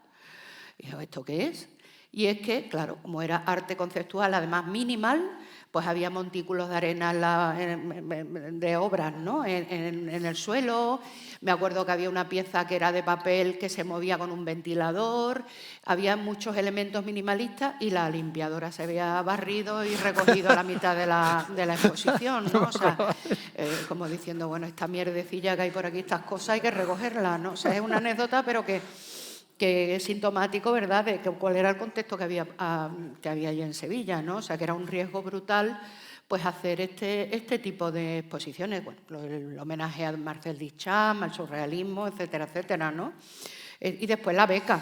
Y digo, ¿esto qué es? Y es que, claro, como era arte conceptual, además minimal, pues había montículos de arena de obras, ¿no? en el suelo. Me acuerdo que había una pieza que era de papel que se movía con un ventilador. Había muchos elementos minimalistas y la limpiadora se había barrido y recogido a la mitad de la exposición, ¿no? O sea, como diciendo, bueno, esta mierdecilla que hay por aquí, estas cosas hay que recogerlas, ¿no? O sea, es una anécdota, pero que es sintomático, ¿verdad?, de cuál era el contexto que había allí en Sevilla, ¿no? O sea, que era un riesgo brutal pues hacer este tipo de exposiciones. Bueno, el homenaje a Marcel Duchamp, al surrealismo, etcétera, etcétera, ¿no? Y después la beca.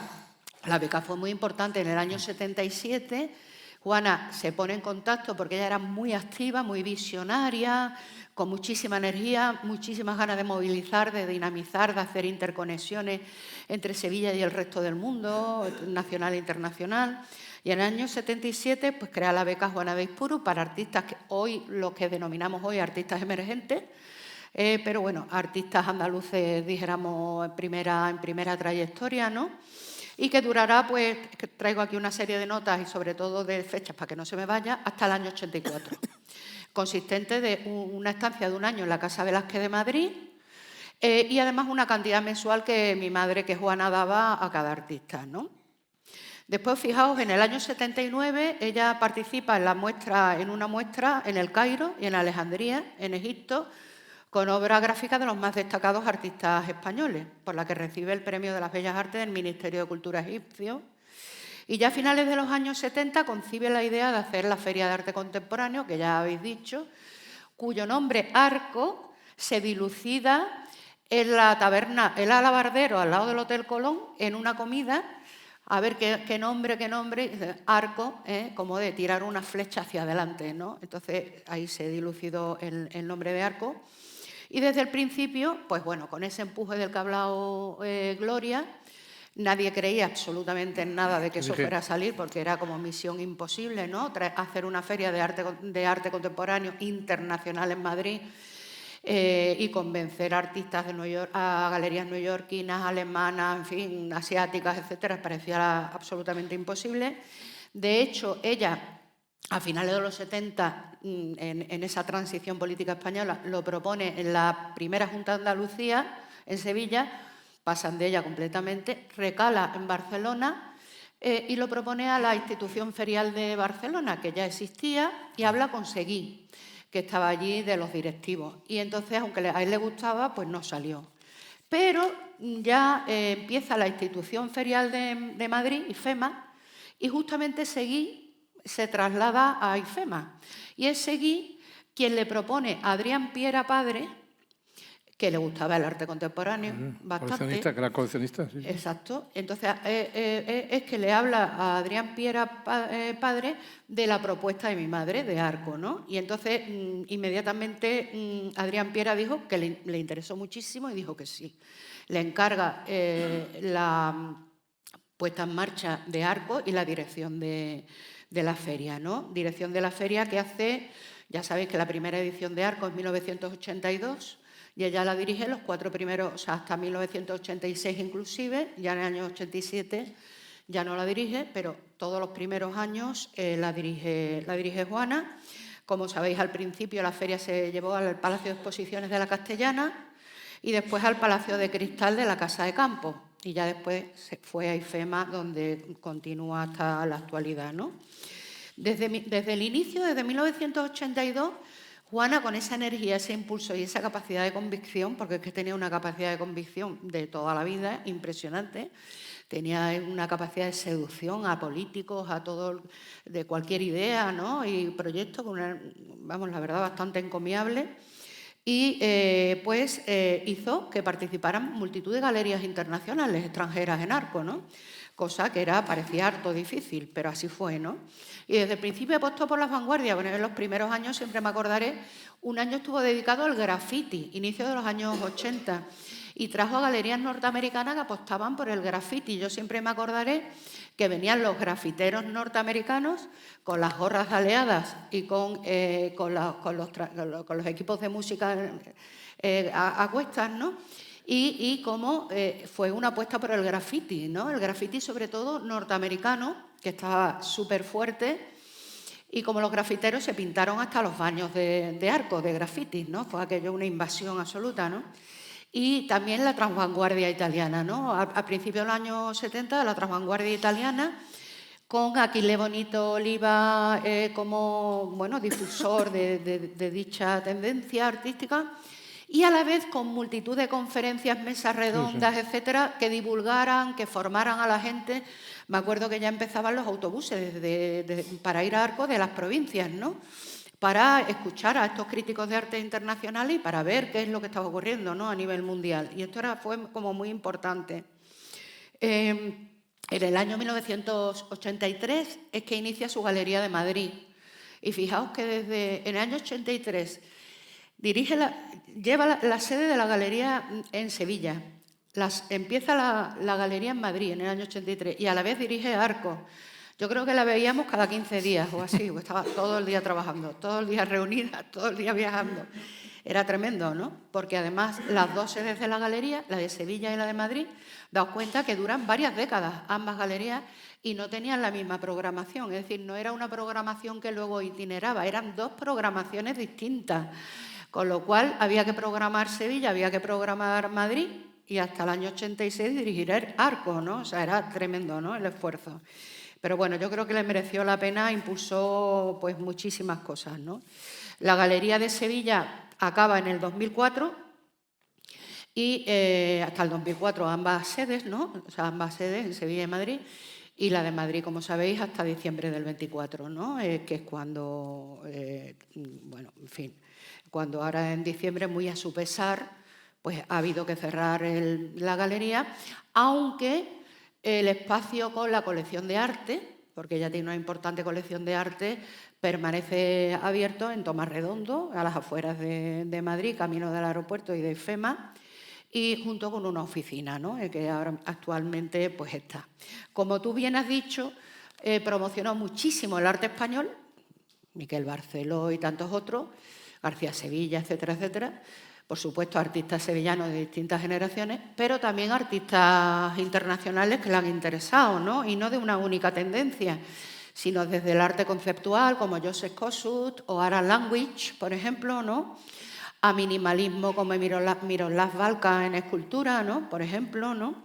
La beca fue muy importante. En el año 77, Juana se pone en contacto porque ella era muy activa, muy visionaria, con muchísima energía, muchísimas ganas de movilizar, de dinamizar, de hacer interconexiones entre Sevilla y el resto del mundo, nacional e internacional. Y en el año 77 pues, crea la beca Juana de Aizpuru para artistas que hoy, lo que denominamos hoy artistas emergentes, pero bueno, artistas andaluces, dijéramos, en primera trayectoria, ¿no? Y que durará, pues, que traigo aquí una serie de notas y sobre todo de fechas para que no se me vaya, hasta el año 84. Consistente de una estancia de un año en la Casa Velázquez de Madrid y además una cantidad mensual que mi madre, que Juana, daba a cada artista, ¿no? Después, fijaos, en el año 79 ella participa en una muestra en el Cairo y en Alejandría, en Egipto, con obras gráficas de los más destacados artistas españoles, por la que recibe el Premio de las Bellas Artes del Ministerio de Cultura egipcio. Y ya a finales de los años 70 concibe la idea de hacer la Feria de Arte Contemporáneo, que ya habéis dicho, cuyo nombre Arco se dilucida en la taberna El Alabardero, al lado del Hotel Colón, en una comida. A ver qué nombre, Arco, como de tirar una flecha hacia adelante, ¿no? Entonces ahí se dilucidó el nombre de Arco. Y desde el principio, pues bueno, con ese empuje del que ha hablado Gloria, nadie creía absolutamente en nada de que eso fuera a salir, porque era como misión imposible, ¿no? Hacer una feria de arte contemporáneo internacional en Madrid y convencer a artistas de Nueva York, a galerías neoyorquinas, alemanas, en fin, asiáticas, etcétera, parecía absolutamente imposible. De hecho, ella, a finales de los 70, en esa transición política española, lo propone en la primera Junta de Andalucía, en Sevilla, pasan de ella completamente, recala en Barcelona y lo propone a la institución ferial de Barcelona, que ya existía, y habla con Seguí, que estaba allí de los directivos. Y entonces, aunque a él le gustaba, pues no salió. Pero ya empieza la institución ferial de Madrid, IFEMA, y justamente Seguí se traslada a IFEMA. Y es Seguí quien le propone a Adrián Piera Padre, que le gustaba el arte contemporáneo bastante. Coleccionista, que era coleccionista. Sí. Exacto. Entonces, es que le habla a Adrián Piera Padre de la propuesta de mi madre, de Arco, ¿no? Y entonces, inmediatamente, Adrián Piera dijo que le interesó muchísimo y dijo que sí. Le encarga la puesta en marcha de Arco y la dirección de la feria, ¿no? Dirección de la feria que hace, ya sabéis que la primera edición de Arco es 1982, y ella la dirige los 4 primeros, o sea, hasta 1986 inclusive, ya en el año 87 ya no la dirige, pero todos los primeros años la dirige Juana. Como sabéis, al principio la feria se llevó al Palacio de Exposiciones de la Castellana y después al Palacio de Cristal de la Casa de Campo. Y ya después se fue a IFEMA, donde continúa hasta la actualidad, ¿no? Desde el inicio, desde 1982, Juana, con esa energía, ese impulso y esa capacidad de convicción, porque es que tenía una capacidad de convicción de toda la vida impresionante, tenía una capacidad de seducción a políticos, a todo, de cualquier idea, ¿no? Y proyecto, vamos, la verdad, bastante encomiable. Y hizo que participaran multitud de galerías internacionales extranjeras en Arco, ¿no? Cosa que parecía harto difícil, pero así fue, ¿no? Y desde el principio apostó por las vanguardias. Bueno, en los primeros años, siempre me acordaré, un año estuvo dedicado al graffiti, inicio de los años 80, y trajo a galerías norteamericanas que apostaban por el graffiti. Yo siempre me acordaré que venían los grafiteros norteamericanos con las gorras aleadas y con los equipos de música a cuestas, ¿no? Y cómo fue una apuesta por el graffiti, ¿no? El graffiti, sobre todo norteamericano, que estaba súper fuerte, y como los grafiteros se pintaron hasta los baños de Arco, de graffiti, ¿no? Fue aquello una invasión absoluta, ¿no? Y también la transvanguardia italiana, ¿no? A principios de los años 70, la transvanguardia italiana, con Achille Bonito Oliva como difusor de dicha tendencia artística, y a la vez con multitud de conferencias, mesas redondas, etcétera, que divulgaran, que formaran a la gente. Me acuerdo que ya empezaban los autobuses para ir a Arco de las provincias, ¿no? Para escuchar a estos críticos de arte internacionales y para ver qué es lo que estaba ocurriendo, ¿no? A nivel mundial. Y esto fue como muy importante. En el año 1983 es que inicia su Galería de Madrid. Y fijaos que desde el año 83 lleva la sede de la galería en Sevilla. Empieza la galería en Madrid en el año 83 y a la vez dirige Arco. Yo creo que la veíamos cada 15 días o así, porque estaba todo el día trabajando, todo el día reunida, todo el día viajando. Era tremendo, ¿no? Porque además las dos sedes de la galería, la de Sevilla y la de Madrid, daos cuenta que duran varias décadas ambas galerías y no tenían la misma programación. Es decir, no era una programación que luego itineraba, eran dos programaciones distintas. Con lo cual había que programar Sevilla, había que programar Madrid y hasta el año 86 dirigir Arco, ¿no? O sea, era tremendo, ¿no? El esfuerzo. Pero bueno, yo creo que le mereció la pena, impulsó pues muchísimas cosas, ¿no? La Galería de Sevilla acaba en el 2004 y hasta el 2004 ambas sedes, ¿no? O sea, ambas sedes en Sevilla y Madrid, y la de Madrid, como sabéis, hasta diciembre del 24, ¿no? Que es cuando, bueno, en fin, cuando ahora en diciembre, muy a su pesar, pues ha habido que cerrar la galería, aunque el espacio con la colección de arte, porque ella tiene una importante colección de arte, permanece abierto en Tomás Redondo, a las afueras de Madrid, camino del aeropuerto y de IFEMA, y junto con una oficina, ¿no? Que ahora actualmente pues está. Como tú bien has dicho, promocionó muchísimo el arte español, Miquel Barceló y tantos otros, García Sevilla, etcétera, etcétera. Por supuesto, artistas sevillanos de distintas generaciones, pero también artistas internacionales que le han interesado, ¿no? Y no de una única tendencia, sino desde el arte conceptual, como Joseph Kossut o Ara Language, por ejemplo, ¿no? A minimalismo como Miroslav Valka en escultura, ¿no? Por ejemplo, ¿no?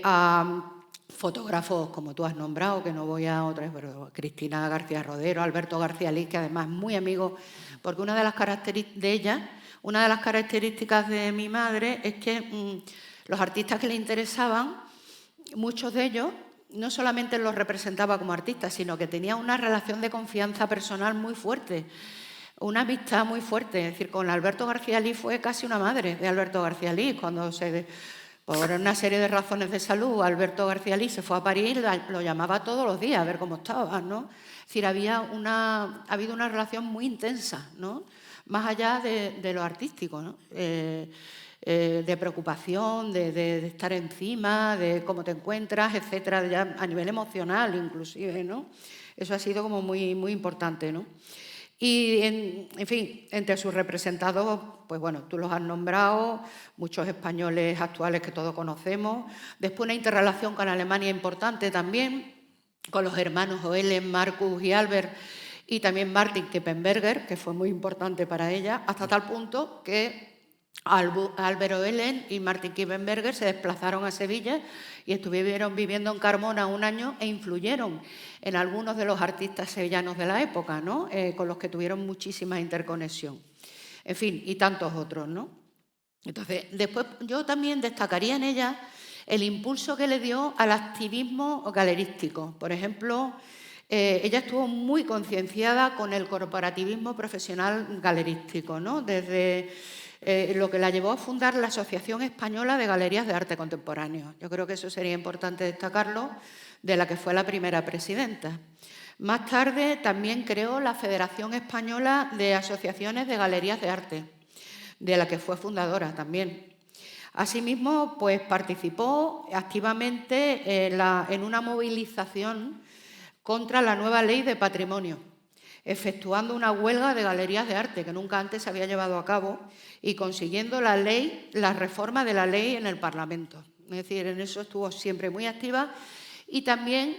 A fotógrafos como tú has nombrado, que no voy a otras, pero Cristina García Rodero, Alberto García Liz, que además es muy amigo, porque una de las características de mi madre es que los artistas que le interesaban, muchos de ellos, no solamente los representaba como artistas, sino que tenía una relación de confianza personal muy fuerte, una amistad muy fuerte. Es decir, con Alberto García Liz fue casi una madre de Alberto García Liz. Cuando por una serie de razones de salud, Alberto García Liz se fue a París, lo llamaba todos los días a ver cómo estaba, ¿no? Es decir, ha habido una relación muy intensa, ¿no? Más allá de lo artístico, ¿no? De preocupación, de estar encima, de cómo te encuentras, etcétera, ya a nivel emocional inclusive, ¿no? Eso ha sido como muy, muy importante, ¿no? Y, en fin, entre sus representados, pues bueno, tú los has nombrado, muchos españoles actuales que todos conocemos. Después una interrelación con Alemania importante también, con los hermanos Oehlen, Marcus y Albert, y también Martin Kippenberger, que fue muy importante para ella, hasta tal punto que Albert Oehlen y Martin Kippenberger se desplazaron a Sevilla y estuvieron viviendo en Carmona un año e influyeron en algunos de los artistas sevillanos de la época, ¿no? Con los que tuvieron muchísima interconexión. En fin, y tantos otros, ¿no? Entonces, después yo también destacaría en ella el impulso que le dio al activismo galerístico. Por ejemplo, ella estuvo muy concienciada con el corporativismo profesional galerístico, ¿no? Desde lo que la llevó a fundar la Asociación Española de Galerías de Arte Contemporáneo. Yo creo que eso sería importante destacarlo, de la que fue la primera presidenta. Más tarde también creó la Federación Española de Asociaciones de Galerías de Arte, de la que fue fundadora también. Asimismo, pues participó activamente en una movilización contra la nueva ley de patrimonio, efectuando una huelga de galerías de arte que nunca antes se había llevado a cabo y consiguiendo la reforma de la ley en el Parlamento. Es decir, en eso estuvo siempre muy activa y también,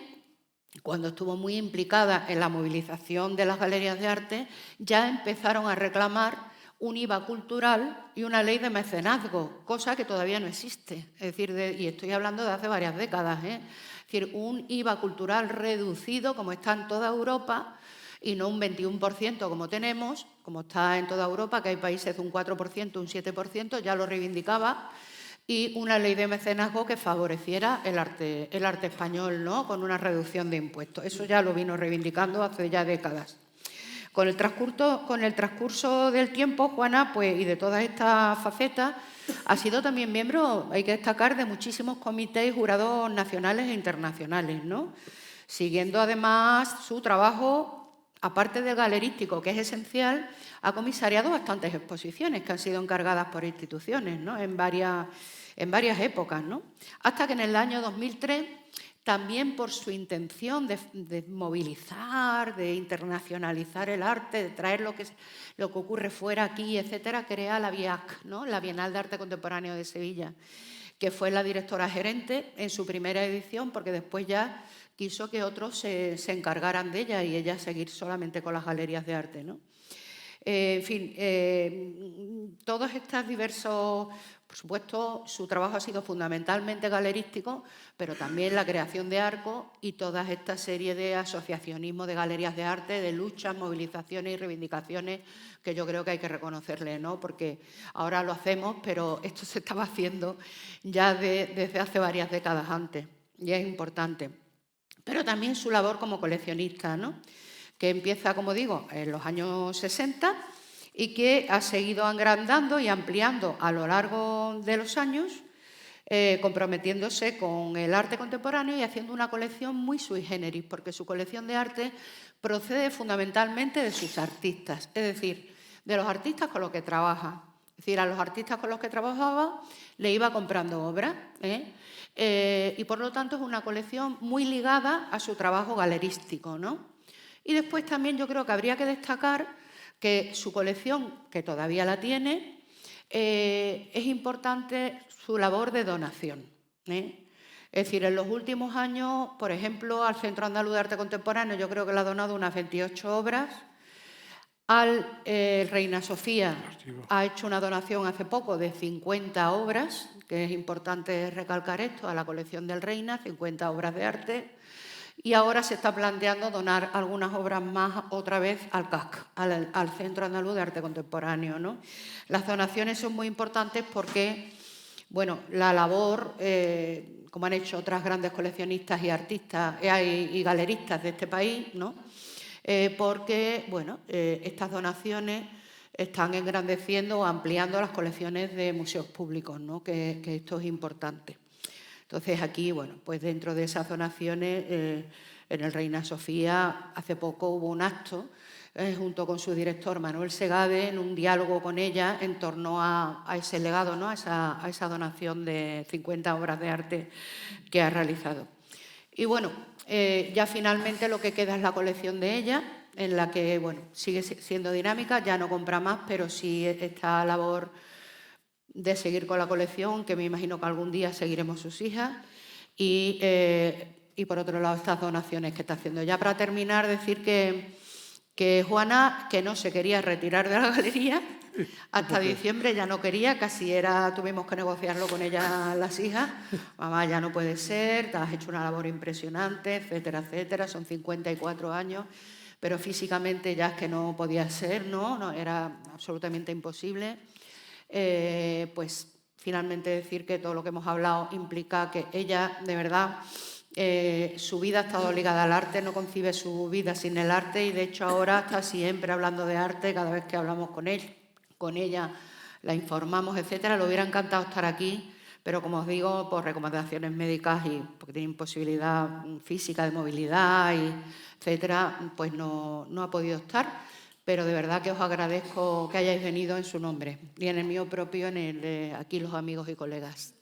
cuando estuvo muy implicada en la movilización de las galerías de arte, ya empezaron a reclamar un IVA cultural y una ley de mecenazgo, cosa que todavía no existe. Es decir, y estoy hablando de hace varias décadas, Es decir, un IVA cultural reducido, como está en toda Europa, y no un 21% como tenemos, como está en toda Europa, que hay países de un 4%, un 7%, ya lo reivindicaba, y una ley de mecenazgo que favoreciera el arte español, ¿no? Con una reducción de impuestos. Eso ya lo vino reivindicando hace ya décadas. Con el transcurso del tiempo, Juana, pues, y de todas estas facetas, ha sido también miembro, hay que destacar, de muchísimos comités y jurados nacionales e internacionales, ¿no? Siguiendo además su trabajo, aparte del galerístico, que es esencial, ha comisariado bastantes exposiciones que han sido encargadas por instituciones, ¿no? en varias épocas, ¿no? Hasta que en el año 2003, también por su intención de movilizar, de internacionalizar el arte, de traer lo que ocurre fuera aquí, etcétera, crea la BIAC, ¿no? La Bienal de Arte Contemporáneo de Sevilla, que fue la directora gerente en su primera edición, porque después ya quiso que otros se encargaran de ella y ella seguir solamente con las galerías de arte, ¿no? En fin, todos estos diversos, por supuesto, su trabajo ha sido fundamentalmente galerístico, pero también la creación de Arco y toda esta serie de asociacionismo de galerías de arte, de luchas, movilizaciones y reivindicaciones que yo creo que hay que reconocerle, ¿no? Porque ahora lo hacemos, pero esto se estaba haciendo ya desde hace varias décadas antes y es importante. Pero también su labor como coleccionista, ¿no? Que empieza, como digo, en los años 60 y que ha seguido agrandando y ampliando a lo largo de los años, comprometiéndose con el arte contemporáneo y haciendo una colección muy sui generis, porque su colección de arte procede fundamentalmente de sus artistas, es decir, de los artistas con los que trabaja. Es decir, a los artistas con los que trabajaba le iba comprando obras, y por lo tanto es una colección muy ligada a su trabajo galerístico, ¿no? Y después también yo creo que habría que destacar que su colección, que todavía la tiene, es importante su labor de donación. Es decir, en los últimos años, por ejemplo, al Centro Andaluz de Arte Contemporáneo yo creo que le ha donado unas 28 obras. Al Reina Sofía ha hecho una donación hace poco de 50 obras, que es importante recalcar esto, a la colección del Reina, 50 obras de arte. Y ahora se está planteando donar algunas obras más otra vez al CAC, al Centro Andaluz de Arte Contemporáneo, ¿no? Las donaciones son muy importantes porque, bueno, la labor, como han hecho otras grandes coleccionistas y artistas y galeristas de este país, ¿no? Porque, bueno, estas donaciones están engrandeciendo o ampliando las colecciones de museos públicos, ¿no? Que esto es importante. Entonces, aquí, bueno, pues dentro de esas donaciones, en el Reina Sofía, hace poco hubo un acto, junto con su director Manuel Segade, en un diálogo con ella en torno a ese legado, ¿no? a esa donación de 50 obras de arte que ha realizado. Y bueno, ya finalmente lo que queda es la colección de ella, en la que bueno, sigue siendo dinámica, ya no compra más, pero sí esta labor de seguir con la colección, que me imagino que algún día seguiremos sus hijas, y por otro lado estas donaciones que está haciendo. Ya para terminar, decir que Juana, que no se quería retirar de la galería, hasta diciembre ya no quería, tuvimos que negociarlo con ella las hijas. Mamá, ya no puede ser, te has hecho una labor impresionante, etcétera, etcétera, son 54 años, pero físicamente ya es que no podía ser, no era absolutamente imposible. Pues finalmente decir que todo lo que hemos hablado implica que ella, de verdad, su vida ha estado ligada al arte, no concibe su vida sin el arte y de hecho ahora está siempre hablando de arte, cada vez que hablamos con ella la informamos, etcétera. Le hubiera encantado estar aquí, pero como os digo, por recomendaciones médicas y porque tiene imposibilidad física de movilidad, etcétera, pues no ha podido estar. Pero de verdad que os agradezco que hayáis venido en su nombre y en el mío propio, en el de aquí los amigos y colegas.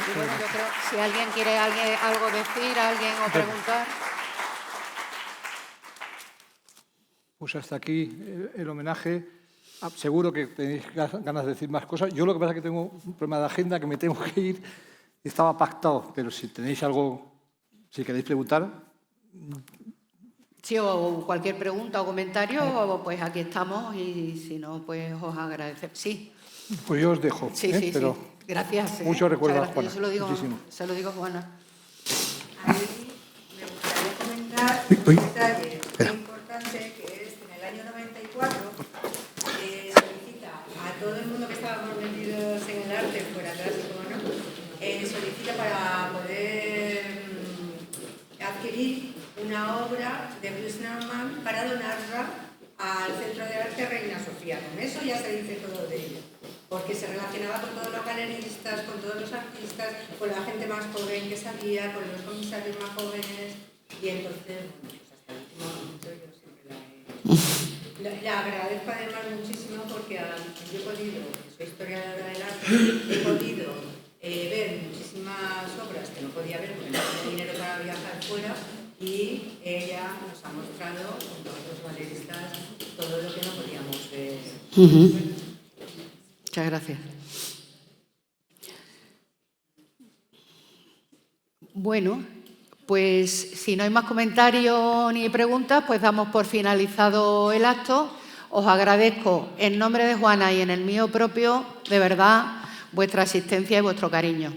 Y bueno, yo creo que si alguien quiere algo decir, o preguntar. Pues hasta aquí el homenaje. Seguro que tenéis ganas de decir más cosas. Yo lo que pasa es que tengo un problema de agenda, que me tengo que ir. Estaba pactado, pero si tenéis algo, si queréis preguntar. Sí, o cualquier pregunta o comentario, pues aquí estamos y si no, pues os agradecemos. Sí. Pues yo os dejo. Sí, pero sí. Gracias. Muchos recuerdos a Juana. Yo se lo digo a Juana. A mí me gustaría comentar un detalle muy importante, que es que en el año 94 solicita a todo el mundo que estábamos metidos en el arte, fuera clásico, ¿no? Solicita para poder adquirir una obra de Bruce Nauman para donarla al Centro de Arte Reina Sofía. Con eso ya se dice todo de ello, porque se relacionaba con todos los galeristas, con todos los artistas, con la gente más joven que sabía, con los comisarios más jóvenes, y entonces, pues hasta el último momento yo siempre la agradezco además muchísimo, porque yo he podido, soy historiadora del arte, he podido ver muchísimas obras que no podía ver porque no tenía dinero para viajar fuera, y ella nos ha mostrado, junto a otros galeristas, todo lo que no podíamos ver. Muchas gracias. Bueno, pues si no hay más comentarios ni preguntas, pues damos por finalizado el acto. Os agradezco en nombre de Juana y en el mío propio, de verdad, vuestra asistencia y vuestro cariño.